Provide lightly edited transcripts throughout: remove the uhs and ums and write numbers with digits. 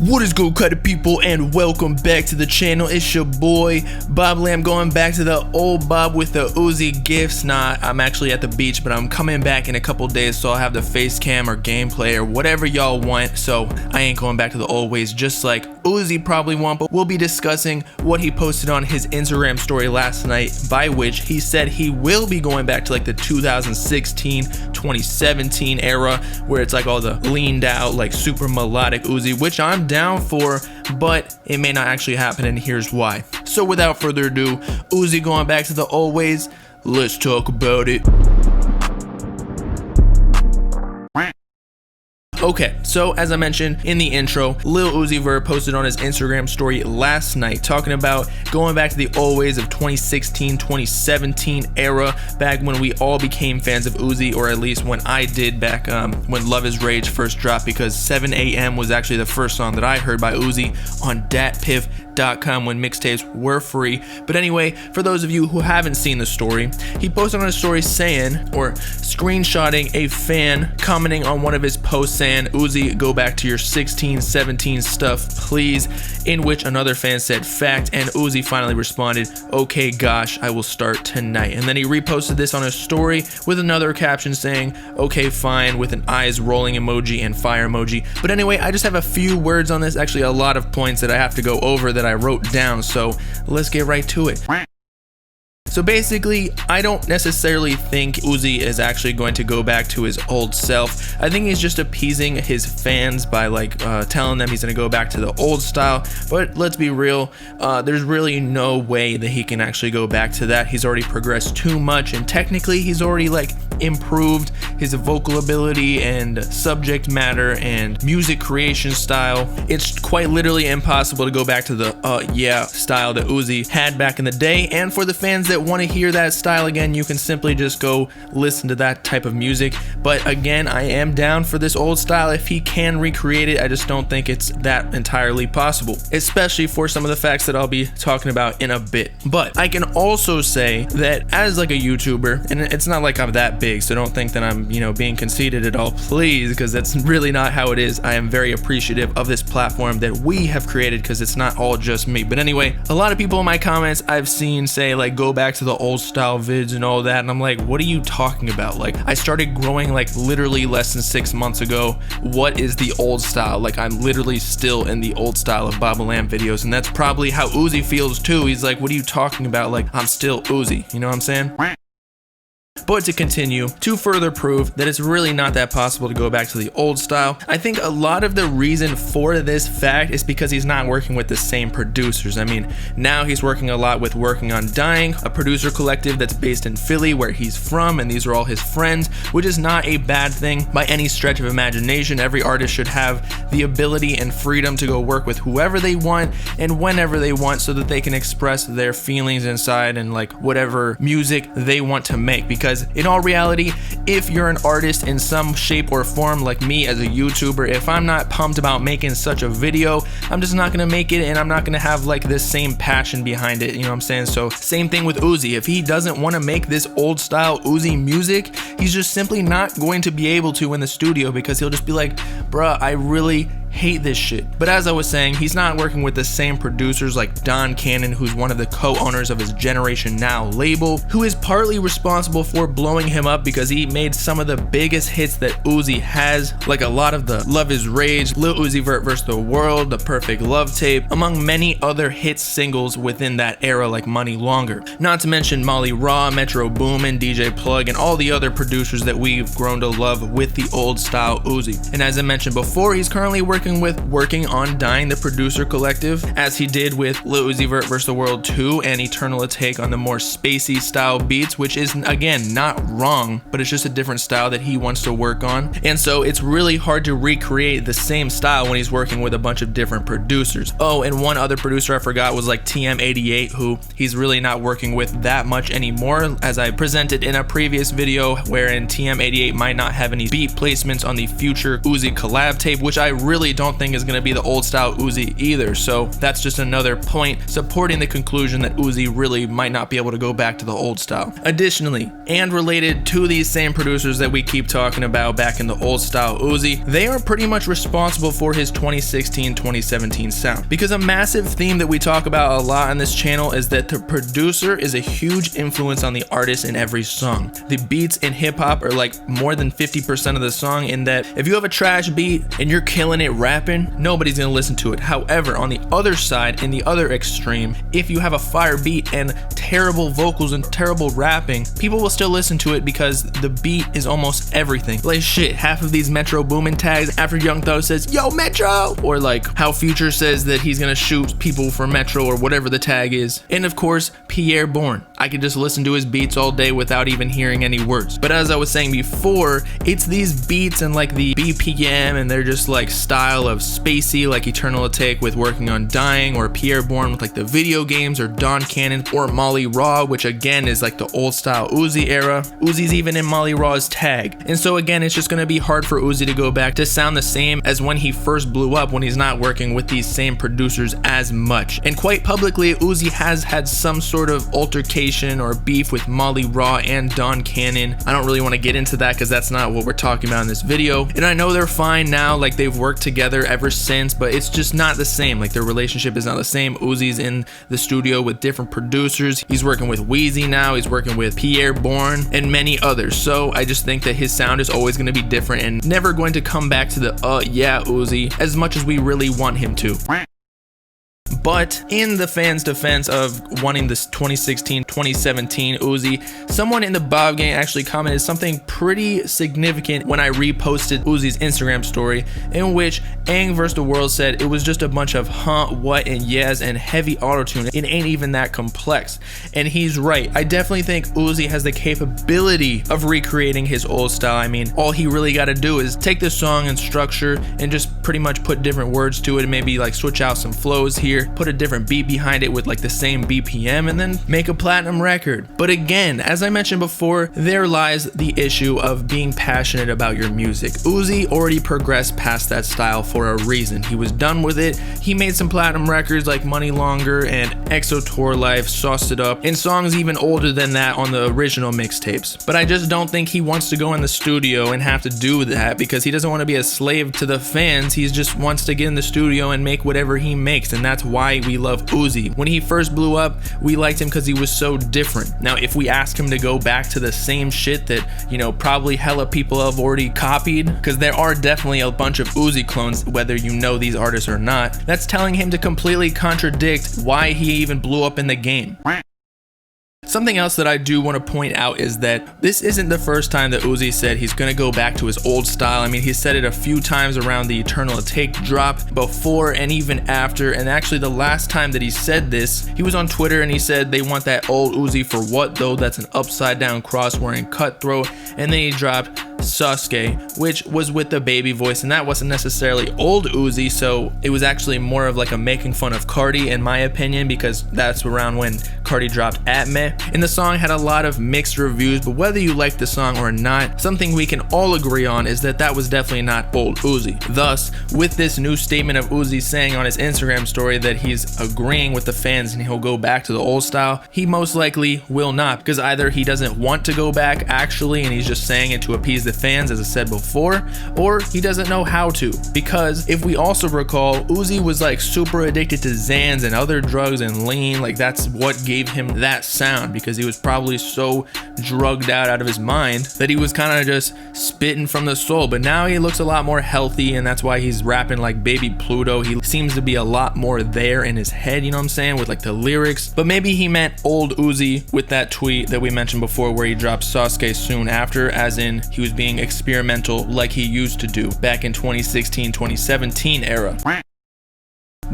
What is good, kind of people, and welcome back to the channel. It's your boy Bobbalam, going back to the old Bob with the Uzi gifts. Nah, I'm actually at the beach, but I'm coming back in a couple days, so I'll have the face cam or gameplay or whatever y'all want. So I ain't going back to the old ways, just like Uzi probably won't. But we'll be discussing what he posted on his Instagram story last night, by which he said he will be going back to like the 2016 2017 era, where it's like all the leaned out, like super melodic Uzi, which I'm down for, but it may not actually happen, and here's why. So without further ado, Uzi going back to the old ways, let's talk about it. Okay, so as I mentioned in the intro, Lil Uzi Vert posted on his Instagram story last night talking about going back to the old ways of 2016, 2017 era, back when we all became fans of Uzi, or at least when I did back when Love Is Rage first dropped, because 7 AM was actually the first song that I heard by Uzi on datpiff.com when mixtapes were free. But anyway, for those of you who haven't seen the story, he posted on his story saying, or screenshotting a fan commenting on one of his posts saying, Uzi, go back to your 16, 17 stuff, please, in which another fan said fact, and Uzi finally responded, okay, gosh, I will start tonight. And then he reposted this on his story with another caption saying, okay, fine, with an eyes rolling emoji and fire emoji. But anyway, I just have a few words on this, actually a lot of points that I have to go over that I wrote down, so let's get right to it. So basically, I don't necessarily think Uzi is actually going to go back to his old self. I think he's just appeasing his fans by like telling them he's going to go back to the old style. But let's be real, there's really no way that he can actually go back to that. He's already progressed too much, and technically he's already like improved his vocal ability and subject matter and music creation style. It's quite literally impossible to go back to the yeah style that Uzi had back in the day. And for the fans that want to hear that style again, you can simply just go listen to that type of music. But again, I am down for this old style if he can recreate it. I just don't think it's that entirely possible, especially for some of the facts that I'll be talking about in a bit. But I can also say that as like a YouTuber, and it's not like I'm that big, so don't think that I'm, you know, being conceited at all, please, because that's really not how it is. I am very appreciative of this platform that we have created, because it's not all just me. But anyway, a lot of people in my comments I've seen say like go back to the old style vids and all that, and I'm like, what are you talking about? Like, I started growing like literally less than 6 months ago. What is the old style? Like, I'm literally still in the old style of Bobbalam videos, and that's probably how Uzi feels too. He's like, what are you talking about? Like, I'm still Uzi, you know what I'm saying? But to continue, to further prove that it's really not that possible to go back to the old style, I think a lot of the reason for this fact is because he's not working with the same producers. I mean, now he's working a lot with Working on Dying, a producer collective that's based in Philly, where he's from, and these are all his friends, which is not a bad thing by any stretch of imagination. Every artist should have the ability and freedom to go work with whoever they want and whenever they want, so that they can express their feelings inside and like whatever music they want to make. Because in all reality, if you're an artist in some shape or form, like me as a YouTuber, if I'm not pumped about making such a video, I'm just not gonna make it, and I'm not gonna have like this same passion behind it, you know what I'm saying? So same thing with Uzi. If he doesn't want to make this old style Uzi music, he's just simply not going to be able to in the studio, because he'll just be like, bruh, I really hate this shit. But as I was saying, he's not working with the same producers like Don Cannon, who's one of the co-owners of his Generation Now label, who is partly responsible for blowing him up because he made some of the biggest hits that Uzi has, like a lot of the Love Is Rage, Lil Uzi Vert vs. the World, The Perfect Love Tape, among many other hit singles within that era like Money Longer. Not to mention Molly Raw, Metro Boomin, DJ Plug, and all the other producers that we've grown to love with the old style Uzi. And as I mentioned before, he's currently working with Working on Dying, the producer collective, as he did with Lil Uzi Vert vs. the World 2 and Eternal, a take on the more spacey style beats, which is again not wrong, but it's just a different style that he wants to work on. And so it's really hard to recreate the same style when he's working with a bunch of different producers. Oh, and one other producer I forgot was like TM88, who he's really not working with that much anymore, as I presented in a previous video, wherein TM88 might not have any beat placements on the future Uzi collab tape, which I really don't think is going to be the old style Uzi either. So that's just another point supporting the conclusion that Uzi really might not be able to go back to the old style. Additionally, and related to these same producers that we keep talking about back in the old style Uzi, they are pretty much responsible for his 2016-2017 sound. Because a massive theme that we talk about a lot on this channel is that the producer is a huge influence on the artist in every song. The beats in hip hop are like more than 50% of the song, in that if you have a trash beat and you're killing it rapping, nobody's gonna listen to it. However, on the other side, in the other extreme, if you have a fire beat and terrible vocals and terrible rapping, people will still listen to it because the beat is almost everything. Like shit, half of these Metro Boomin tags after Young Thug says, "Yo Metro," or like how Future says that he's gonna shoot people for Metro or whatever the tag is. And of course, Pierre Bourne. I could just listen to his beats all day without even hearing any words. But as I was saying before, it's these beats and like the BPM, and they're just like style of spacey, like Eternal Atake with Working on Dying, or Pierre Bourne with like the video games, or Don Cannon or Molly Raw, which again is like the old style Uzi era. Uzi's even in Molly Raw's tag. And so again, it's just gonna be hard for Uzi to go back to sound the same as when he first blew up, when he's not working with these same producers as much. And quite publicly, Uzi has had some sort of altercation or beef with Molly Raw and Don Cannon. I don't really want to get into that because that's not what we're talking about in this video. And I know they're fine now, like they've worked together ever since, but it's just not the same. Like their relationship is not the same. Uzi's in the studio with different producers. He's working with Weezy now, he's working with Pierre Bourne and many others. So I just think that his sound is always going to be different and never going to come back to the yeah Uzi as much as we really want him to. But in the fans' defense of wanting this 2016-2017 Uzi, someone in the Bob gang actually commented something pretty significant when I reposted Uzi's Instagram story, in which Ang vs. the World said it was just a bunch of what, and yes, and heavy autotune. It ain't even that complex. And he's right. I definitely think Uzi has the capability of recreating his old style. I mean, all he really got to do is take the song and structure and just pretty much put different words to it, and maybe like switch out some flows here, put a different beat behind it with like the same BPM, and then make a platinum record. But again, as I mentioned before, there lies the issue of being passionate about your music. Uzi already progressed past that style for a reason. He was done with it. He made some platinum records like Money Longer and EXO Tour Life, Sauced It Up, and songs even older than that on the original mixtapes. But I just don't think he wants to go in the studio and have to do that, because he doesn't want to be a slave to the fans. He just wants to get in the studio and make whatever he makes, and that's why we love Uzi. When he first blew up, we liked him because he was so different. Now, if we ask him to go back to the same shit that, you know, probably hella people have already copied, because there are definitely a bunch of Uzi clones, whether you know these artists or not, that's telling him to completely contradict why he even blew up in the game. Something else that I do want to point out is that this isn't the first time that Uzi said he's going to go back to his old style. I mean, he said it a few times around the Eternal Atake drop, before and even after. And actually, the last time that he said this, he was on Twitter and he said they want that old Uzi for what though? That's an upside down cross wearing cutthroat. And then he dropped Sasuke, which was with the baby voice, and that wasn't necessarily old Uzi, so it was actually more of like a making fun of Cardi, in my opinion, because that's around when Cardi dropped At Me. And the song had a lot of mixed reviews, but whether you like the song or not, something we can all agree on is that that was definitely not old Uzi. Thus, with this new statement of Uzi saying on his Instagram story that he's agreeing with the fans and he'll go back to the old style, he most likely will not, because either he doesn't want to go back actually and he's just saying it to appease the fans, as I said before, or he doesn't know how to. Because if we also recall, Uzi was like super addicted to Xans and other drugs and lean. Like that's what gave him that sound, because he was probably so drugged out of his mind that he was kind of just spitting from the soul. But now he looks a lot more healthy, and that's why he's rapping like Baby Pluto. He seems to be a lot more there in his head, you know what I'm saying, with like the lyrics. But maybe he meant old Uzi with that tweet that we mentioned before where he dropped Sasuke soon after, as in he was being experimental like he used to do back in 2016-2017 era.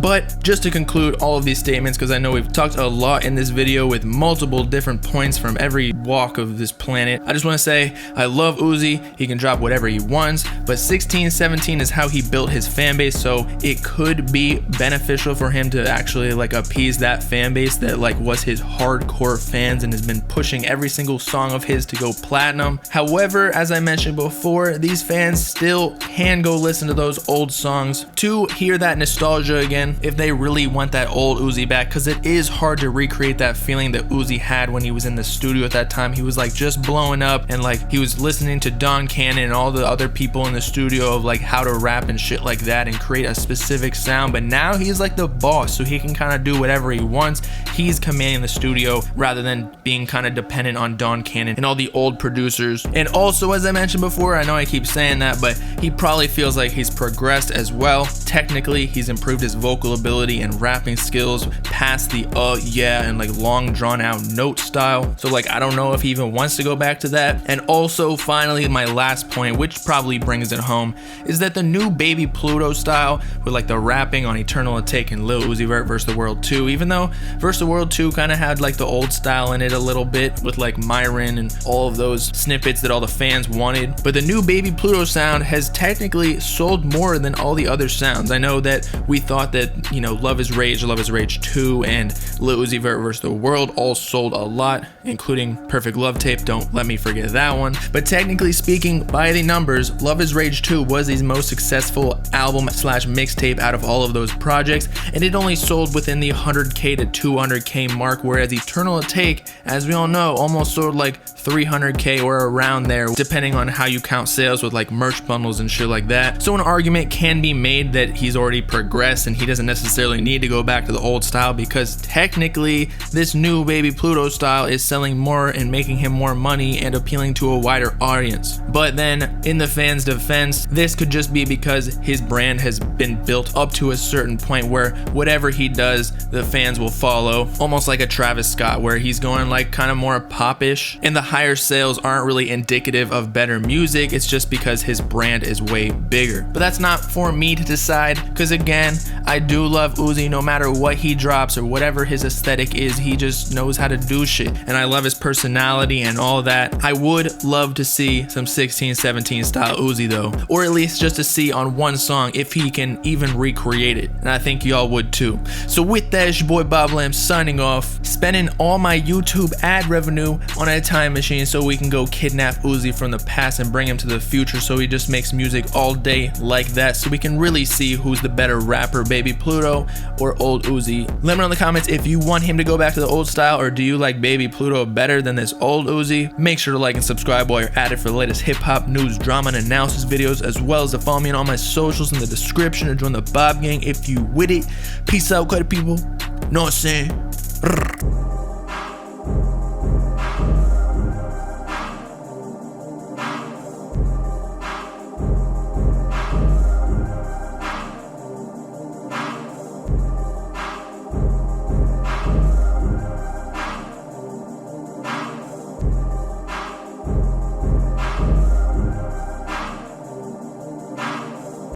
But just to conclude all of these statements, because I know we've talked a lot in this video with multiple different points from every walk of this planet, I just want to say I love Uzi. He can drop whatever he wants, but 1617 is how he built his fan base, so it could be beneficial for him to actually like appease that fan base that like was his hardcore fans and has been pushing every single song of his to go platinum. However, as I mentioned before, these fans still can go listen to those old songs to hear that nostalgia again if they really want that old Uzi back, because it is hard to recreate that feeling that Uzi had when he was in the studio at that time. He was like just blowing up and like he was listening to Don Cannon and all the other people in the studio of like how to rap and shit like that and create a specific sound. But now he's like the boss, so he can kind of do whatever he wants. He's commanding the studio rather than being kind of dependent on Don Cannon and all the old producers. And also, as I mentioned before, I know I keep saying that, but he probably feels like he's progressed as well. Technically, he's improved his vocal ability and rapping skills past the yeah and like long drawn out note style. So like I don't know if he even wants to go back to that. And also finally, my last point, which probably brings it home, is that the new Baby Pluto style with like the rapping on Eternal Take and Lil Uzi Vert vs. the World 2, even though vs. the World 2 kind of had like the old style in it a little bit with like Myron and all of those snippets that all the fans wanted, but the new Baby Pluto sound has technically sold more than all the other sounds. I know that we thought that, you know, Love Is Rage 2 and Lil Uzi Vert vs. the World all sold a lot, including Perfect Love Tape, don't let me forget that one. But technically speaking, by the numbers, Love Is Rage 2 was his most successful album slash mixtape out of all of those projects, and it only sold within the 100k to 200k mark, whereas Eternal Take, as we all know, almost sold like 300k or around there, depending on how you count sales with like merch bundles and shit like that. So an argument can be made that he's already progressed and he doesn't necessarily need to go back to the old style, because technically this new Baby Pluto style is selling more and making him more money and appealing to a wider audience. But then in the fans' defense, this could just be because his brand has been built up to a certain point where whatever he does, the fans will follow, almost like a Travis Scott, where he's going like kind of more popish, and the higher sales aren't really indicative of better music. It's just because his brand is way bigger. But that's not for me to decide, because again, I do love Uzi. No matter what he drops or whatever his aesthetic is, he just knows how to do shit, and I love his personality and all that. I would love to see some 1617 style Uzi though, or at least just to see on one song if he can even recreate it, and I think y'all would too. So with that, it's your boy Bobbalam signing off, spending all my YouTube ad revenue on a time machine so we can go kidnap Uzi from the past and bring him to the future, so he just makes music all day like that, so we can really see who's the better rapper, Baby Pluto or old Uzi. Let me know in the comments if you want him to go back to the old style, or do you like Baby Pluto better than this old Uzi? Make sure to like and subscribe while you're at it for the latest hip-hop news, drama, and analysis videos, as well as to follow me on all my socials in the description, or join the Bob Gang if you with it. Peace out, cut people. Know what I'm saying?